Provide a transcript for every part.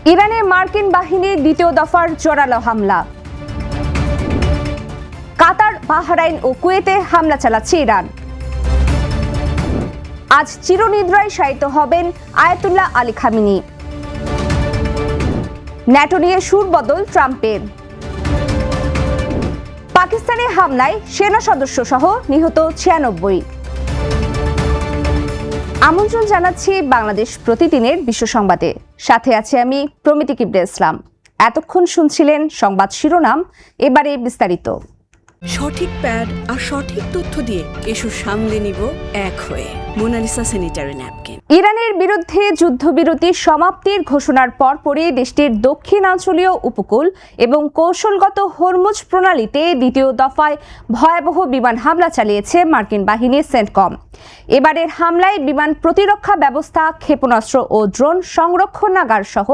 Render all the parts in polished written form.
ইরানে মার্কিন বাহিনীর দ্বিতীয় দফার জোরালো হামলা। কাতার, বাহরাইন ও কুয়েতে হামলা চালাচ্ছে ইরান। আজ চিরনিদ্রায় শায়িত হবেন আয়াতুল্লাহ আলী খামেনি। ন্যাটো নিয়ে সুর বদল ট্রাম্পের। পাকিস্তানে হামলায় সেনা সদস্য সহ নিহত 96। আমন্ত্রণ জানাচ্ছি বাংলাদেশ প্রতিদিনের বিশ্ব সংবাদে। সাথে আছে আমি প্রমিতি কিবরিয়া ইসলাম। এতক্ষণ শুনছিলেন সংবাদ শিরোনাম, এবারে বিস্তারিত। সঠিক প্যাড আর সঠিক তথ্য দিয়ে এসব সামলে নিব এক হয়ে। Monalisa sanitary napkin. ইরানের বিরুদ্ধে যুদ্ধবিরতি সমাপ্তির ঘোষণার পরপরই দেশটির দক্ষিণাঞ্চলীয় উপকূল এবং কৌশলগত হরমুজ প্রণালীতে দ্বিতীয় দফায় ভয়াবহ বিমান হামলা চালিয়েছে মার্কিন বাহিনী সেন্টকম। এবারের হামলায় বিমান প্রতিরক্ষা ব্যবস্থা, ক্ষেপণাস্ত্র ও ড্রোন সংরক্ষণাগার সহ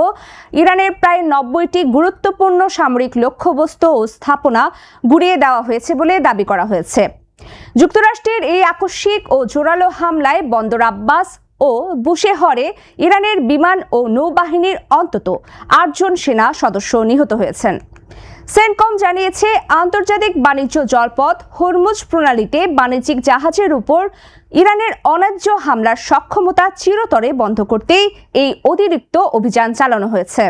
ইরানের প্রায় 90টি গুরুত্বপূর্ণ সামরিক লক্ষ্যবস্তু ও স্থাপনা গুঁড়িয়ে দেওয়া হয়েছে বলে দাবি করা হয়েছে। যুক্তরাষ্ট্রের এই আকস্মিক ও জোরালো হামলায় বন্দর আব্বাস ও বুশেহরে ইরানের বিমান ও নৌবাহিনীর অন্তত 8 জন সেনা সদস্য নিহত হয়েছেন। সেন্টকম জানিয়েছে, আন্তর্জাতিক বাণিজ্য জলপথ হরমুজ প্রণালীতে বাণিজ্যিক জাহাজের উপর ইরানের অন্যায্য হামলার সক্ষমতা চিরতরে বন্ধ করতেই এই অতিরিক্ত অভিযান চালানো হয়েছে।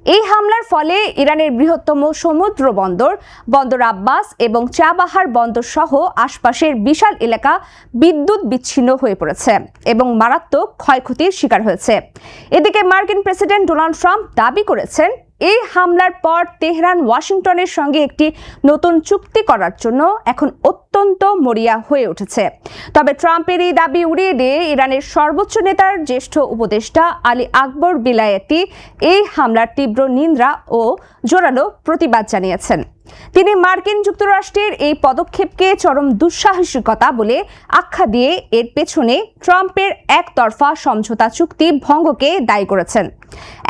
এই হামলার ফলে ইরানের বৃহত্তম সমুদ্র বন্দর, বন্দর আব্বাস এবং চাবাহার বন্দর সহ আশপাশের বিশাল এলাকা বিদ্যুৎ বিচ্ছিন্ন হয়ে পড়েছে এবং মারাত্মক ক্ষয়ক্ষতির শিকার হয়েছে। এদিকে মার্কিন প্রেসিডেন্ট ডোনাল্ড ট্রাম্প দাবি করেছেন, এই হামলার পর তেহরান ওয়াশিংটনের সঙ্গে একটি নতুন চুক্তি করার জন্য এখন অত্যন্ত মরিয়া হয়ে উঠেছে। তবে ট্রাম্পের এই দাবি উড়িয়ে দিয়ে ইরানের সর্বোচ্চ নেতার জ্যেষ্ঠ উপদেষ্টা আলী আকবর বিলায়েতি এই হামলার তীব্র নিন্দা ও জোরালো প্রতিবাদ জানিয়েছেন। তিনি মার্কিন যুক্তরাষ্ট্রের এই পদক্ষেপকে চরম দুঃসাহসিকতা বলে আখ্যা দিয়ে এর পেছনে ট্রাম্পের একতরফা সমঝোতা চুক্তি ভঙ্গকে দায়ী করেছেন।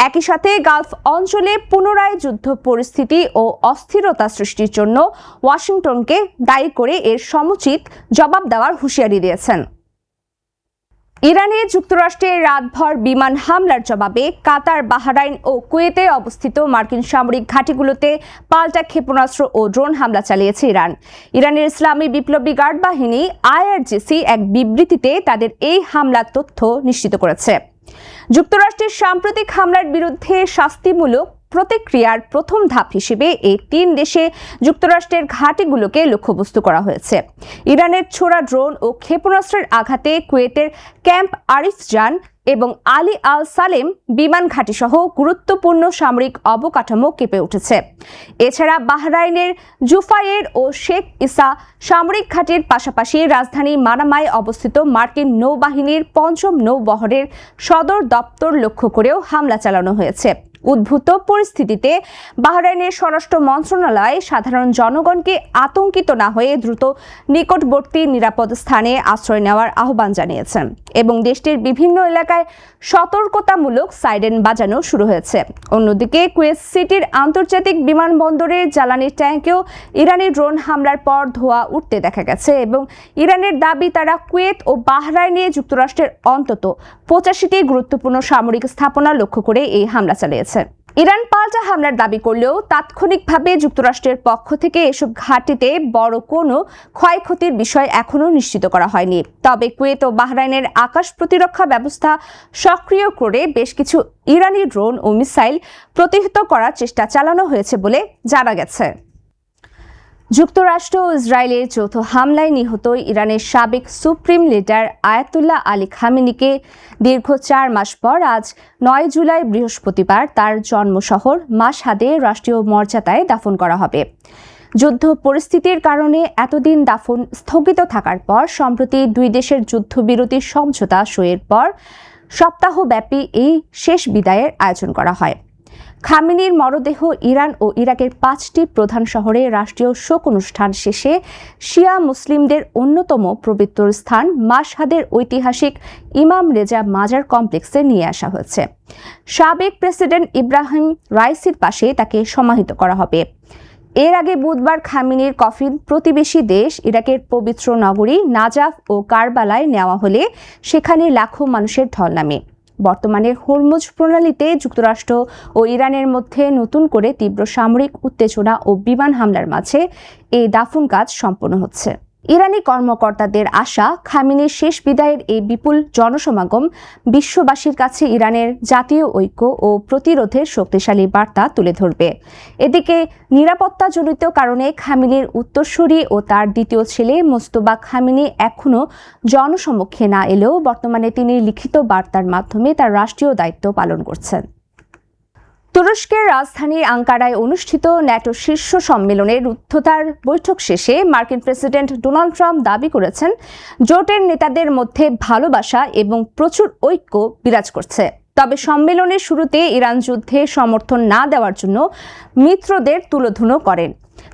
একই সাথে গালফ অঞ্চলে পুনরায় যুদ্ধ পরিস্থিতি ও অস্থিরতা সৃষ্টির জন্য ওয়াশিংটনকে দায়ী করে এর সমুচিত জবাব দেওয়ার হুঁশিয়ারি দিয়েছেন। ইরানে যুক্তরাষ্ট্রের রাতভর বিমান হামলার জবাবে কাতার, বাহরাইন ও কুয়েতে অবস্থিত মার্কিন সামরিক ঘাঁটিগুলোতে পাল্টা ক্ষেপণাস্ত্র ও ড্রোন হামলা চালিয়েছে ইরান। ইরানের ইসলামী বিপ্লবী গার্ড বাহিনী IRGC এক বিবৃতিতে তাদের এই হামলার তথ্য নিশ্চিত করেছে। যুক্তরাষ্ট্রের সাম্প্রতিক হামলার বিরুদ্ধে শাস্তিমূলক প্রতিক্রিয়ার প্রথম ধাপ হিসেবে এই 3 দেশে যুক্তরাষ্ট্রের ঘাঁটিগুলোকে লক্ষ্যবস্তু করা হয়েছে। ইরানের ছোড়া ড্রোন ও ক্ষেপণাস্ত্রের আঘাতে কুয়েতের ক্যাম্প আরিফজান এবং আলী আল সালেম বিমান ঘাঁটি সহ গুরুত্বপূর্ণ সামরিক অবকাঠামো কেঁপে উঠেছে। এছাড়া বাহরাইনের জুফায়ের ও শেখ ইসা সামরিক ঘাঁটির পাশাপাশি রাজধানী মানামায় অবস্থিত মার্কিন নৌবাহিনীর 5ম নৌবহরের সদর দপ্তর লক্ষ্য করেও হামলা চালানো হয়েছে। উদ্ভূত পরিস্থিতিতে বাহরাইনের স্বরাষ্ট্র মন্ত্রণালয় সাধারণ জনগণকে আতঙ্কিত না হয়ে দ্রুত নিকটবর্তী নিরাপদ স্থানে আশ্রয় নেওয়ার আহ্বান জানিয়েছেন এবং দেশটির বিভিন্ন এলাকায় সতর্কতামূলক সাইরেন বাজানো শুরু হয়েছে। অন্যদিকে কুয়েত সিটির আন্তর্জাতিক বিমানবন্দরের জ্বালানি ট্যাঙ্কেও ইরানি ড্রোন হামলার পর ধোঁয়া উঠতে দেখা গেছে এবং ইরানের দাবি তারা কুয়েত ও বাহরাইনে যুক্তরাষ্ট্রের অন্তত 85টি গুরুত্বপূর্ণ সামরিক স্থাপনা লক্ষ্য করে এই হামলা চালিয়েছে। ইরান পাল্টা হামলার দাবি করলেও তাৎক্ষণিকভাবে যুক্তরাষ্ট্রের পক্ষ থেকে এসব ঘাঁটিতে বড় কোনো ক্ষয়ক্ষতির বিষয় এখনও নিশ্চিত করা হয়নি। তবে কুয়েত ও বাহরাইনের আকাশ প্রতিরক্ষা ব্যবস্থা সক্রিয় করে বেশ কিছু ইরানি ড্রোন ও মিসাইল প্রতিহত করার চেষ্টা চালানো হয়েছে বলে জানা গেছে। যুক্তরাষ্ট্র ও ইসরায়েলের যৌথ হামলায় নিহত ইরানের সাবেক সুপ্রিম লিডার আয়াতুল্লাহ আলী খামেনিকে দীর্ঘ 4 মাস পর আজ 9 জুলাই বৃহস্পতিবার তার জন্মশহর মাশহাদে রাষ্ট্রীয় মর্যাদায় দাফন করা হবে। যুদ্ধ পরিস্থিতির কারণে এতদিন দাফন স্থগিত থাকার পর সম্প্রতি 2 দেশের যুদ্ধবিরতির সমঝোতা সইয়ের পর সপ্তাহব্যাপী এই শেষ বিদায়ের আয়োজন করা হয়। খামেনির মরদেহ ইরান ও ইরাকের 5টি প্রধান শহরে রাষ্ট্রীয় শোক অনুষ্ঠান শেষে শিয়া মুসলিমদের অন্যতম পবিত্র স্থান মাশহাদের ঐতিহাসিক ইমাম রেজা মাজার কমপ্লেক্সে নিয়ে আসা হয়েছে। সাবেক প্রেসিডেন্ট ইব্রাহিম রাইসির পাশে তাকে সমাহিত করা হবে। এর আগে বুধবার খামেনির কফিন প্রতিবেশী দেশ ইরাকের পবিত্র নগরী নাজাফ ও কারবালায় নেওয়া হলে সেখানে লাখো মানুষের ঢল নামে। বর্তমানে হরমুজ প্রণালীতে যুক্তরাষ্ট্র ও ইরানের মধ্যে নতুন করে তীব্র সামরিক উত্তেজনা ও বিমান হামলার মাঝে এই দাফন কাজ সম্পন্ন হচ্ছে। ইরানি কর্মকর্তাদের আশা, খামেনির শেষ বিদায়ের এই বিপুল জনসমাগম বিশ্ববাসীর কাছে ইরানের জাতীয় ঐক্য ও প্রতিরোধের শক্তিশালী বার্তা তুলে ধরবে। এদিকে নিরাপত্তাজনিত কারণে খামেনির উত্তরসূরি ও তার দ্বিতীয় ছেলে মোস্তফা খামেনি এখনও জনসমক্ষে না এলেও বর্তমানে তিনি লিখিত বার্তার মাধ্যমে তার রাষ্ট্রীয় দায়িত্ব পালন করছেন। তুরস্কের রাজধানী আঙ্কারায় অনুষ্ঠিত ন্যাটো শীর্ষ সম্মেলনের রুদ্ধতার বৈঠক শেষে মার্কিন প্রেসিডেন্ট ডোনাল্ড ট্রাম্প দাবি করেছেন, জোটের নেতাদের মধ্যে ভালোবাসা এবং প্রচুর ঐক্য বিরাজ করছে। তবে সম্মেলনের শুরুতে ইরান যুদ্ধে সমর্থন না দেওয়ার জন্য মিত্রদের তুলোধুনো করেন।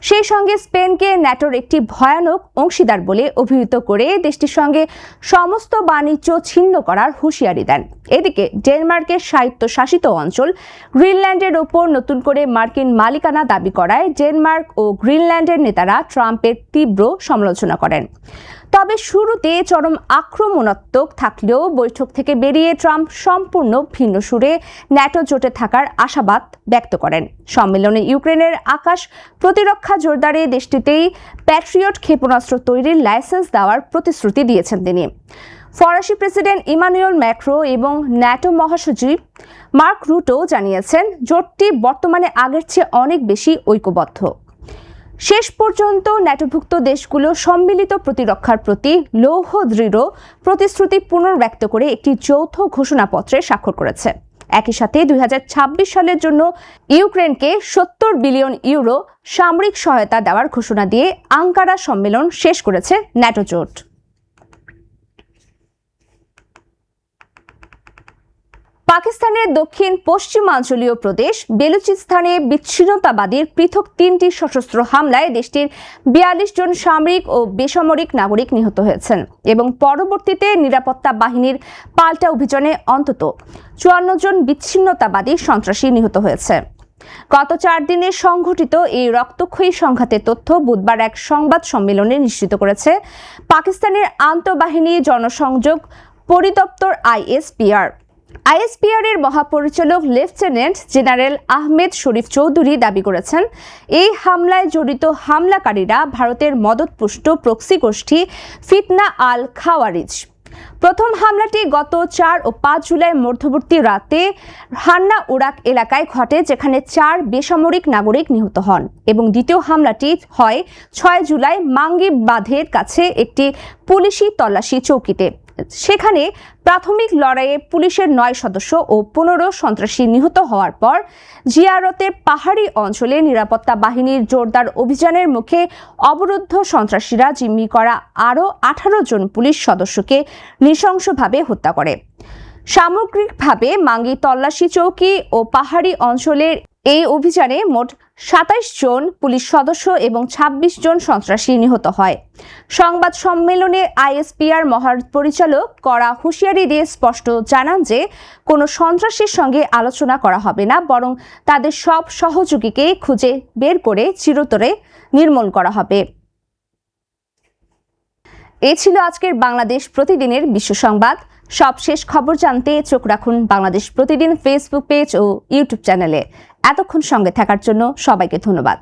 সেই সঙ্গে স্পেনকে ন্যাটোর একটি ভয়ানক অংশীদার বলে অভিহিত করে দেশটির সঙ্গে সমস্ত বাণিজ্য ছিন্ন করার হুঁশিয়ারি দেন। এদিকে ডেনমার্কের স্বায়ত্তশাসিত অঞ্চল গ্রিনল্যান্ডের ওপর নতুন করে মার্কিন মালিকানা দাবি করায় ডেনমার্ক ও গ্রিনল্যান্ডের নেতারা ট্রাম্পের তীব্র সমালোচনা করেন। তবে শুরুতে চরম আক্রমণাত্মক থাকলেও বৈঠক থেকে বেরিয়ে ট্রাম্প সম্পূর্ণ ভিন্ন সুরে ন্যাটো জোটে থাকার আশাবাদ ব্যক্ত করেন। সম্মেলনে ইউক্রেনের আকাশ প্রতিরক্ষা জোরদারে দেশটিতেই প্যাট্রিয়ট ক্ষেপণাস্ত্র তৈরির লাইসেন্স দেওয়ার প্রতিশ্রুতি দিয়েছেন তিনি। ফরাসি প্রেসিডেন্ট ইমানুয়েল ম্যাক্রো এবং ন্যাটো মহাসচিব মার্ক রুটো জানিয়েছেন, জোটটি বর্তমানে আগের চেয়ে অনেক বেশি ঐক্যবদ্ধ। শেষ পর্যন্ত ন্যাটোভুক্ত দেশগুলো সম্মিলিত প্রতিরক্ষার প্রতি লৌহ দৃঢ় প্রতিশ্রুতি পুনর্ব্যক্ত করে একটি যৌথ ঘোষণাপত্রে স্বাক্ষর করেছে। একই সাথে 2026 সালের জন্য ইউক্রেনকে 70 বিলিয়ন ইউরো সামরিক সহায়তা দেওয়ার ঘোষণা দিয়ে আঙ্কারা সম্মেলন শেষ করেছে ন্যাটো জোট। পাকিস্তানের দক্ষিণ পশ্চিমাঞ্চলীয় প্রদেশ বেলুচিস্তানে বিচ্ছিন্নতাবাদীর পৃথক 3টি সশস্ত্র হামলায় দেশটির 42 জন সামরিক ও বেসামরিক নাগরিক নিহত হয়েছেন এবং পরবর্তীতে নিরাপত্তা বাহিনীর পাল্টা অভিযানে অন্তত 54 জন বিচ্ছিন্নতাবাদী সন্ত্রাসী নিহত হয়েছে। গত 4 দিনে সংঘটিত এই রক্তক্ষয়ী সংঘাতের তথ্য বুধবার এক সংবাদ সম্মেলনে নিশ্চিত করেছে পাকিস্তানের আন্তঃবাহিনী জনসংযোগ পরিদপ্তর আইএসপিআর এর মহাপরিচালক লেফটেন্যান্ট জেনারেল আহমেদ শরীফ চৌধুরী দাবি করেছেন, এই হামলায় জড়িত হামলাকারীরা ভারতের মদতপুষ্ট প্রক্সি গোষ্ঠী ফিতনা আল খাওয়ারিজ। প্রথম হামলাটি গত 4 ও 5 জুলাই মধ্যবর্তী রাতে হান্না উরাক এলাকায় ঘটে, যেখানে 4 বেসামরিক নাগরিক নিহত হন, এবং দ্বিতীয় হামলাটি হয় 6 জুলাই মাঙ্গি বাঁধের কাছে একটি পুলিশি তল্লাশি চৌকিতে। সেখানে প্রাথমিক লড়াইয়ে পুলিশের 9 সদস্য ও 15 সন্ত্রাসী নিহত হওয়ার পর জিয়ারতের পাহাড়ি অঞ্চলে নিরাপত্তা বাহিনীর জোরদার অভিযানের মুখে অবরুদ্ধ সন্ত্রাসীরা জিম্মি করা আরও 18 জন পুলিশ সদস্যকে নৃশংসভাবে হত্যা করে। সামগ্রিকভাবে মাঙ্গি তল্লাশি চৌকি ও পাহাড়ি অঞ্চলের এই অভিযানে মোট 27 জন পুলিশ সদস্য এবং 26 জন সন্ত্রাসী নিহত হয়। সংবাদ সম্মেলনে আইএসপিআর মহাপরিচালক কড়া হুঁশিয়ারি দিয়ে স্পষ্ট জানান যে কোনো সন্ত্রাসীর সঙ্গে আলোচনা করা হবে না, বরং তাদের সব সহযোগীকে খুঁজে বের করে চিরতরে নির্মূল করা হবে। এই ছিল আজকের বাংলাদেশ প্রতিদিনের বিশ্ব সংবাদ। সবশেষ খবর জানতে চোখ রাখুন বাংলাদেশ প্রতিদিন ফেসবুক পেজ ও ইউটিউব চ্যানেলে। এতক্ষণ সঙ্গে থাকার জন্য সবাইকে ধন্যবাদ।